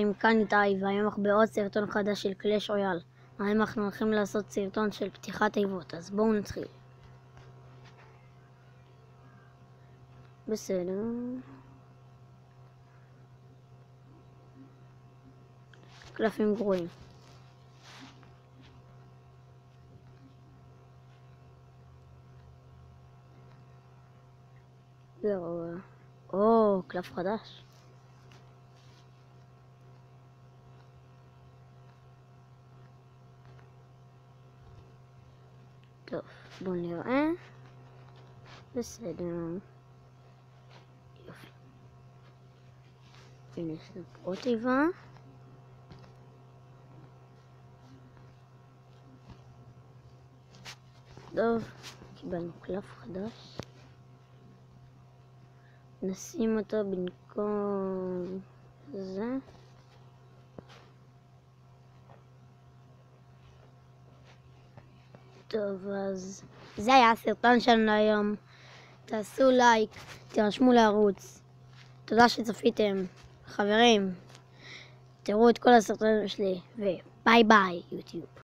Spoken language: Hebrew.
חברים, כאן איתי, והיום אנחנו בעוד סרטון חדש של קלאש רויאל. היום אנחנו הולכים לעשות סרטון של פתיחת תיבות, אז בואו נתחיל. בסדר. קלפים גרועים. גרוע. או, קלף חדש. טוב, בואו נראה. בסדר. יופי. הנה יש לנו פה תיבה. טוב, קיבלנו קלף חדש. נשים אותו במקום זה. טוב, אז זה היה הסרטון שלנו היום. תעשו לייק, תירשמו לערוץ. תודה שצפיתם. חברים, תראו את כל הסרטונים שלי, וביי ביי יוטיוב.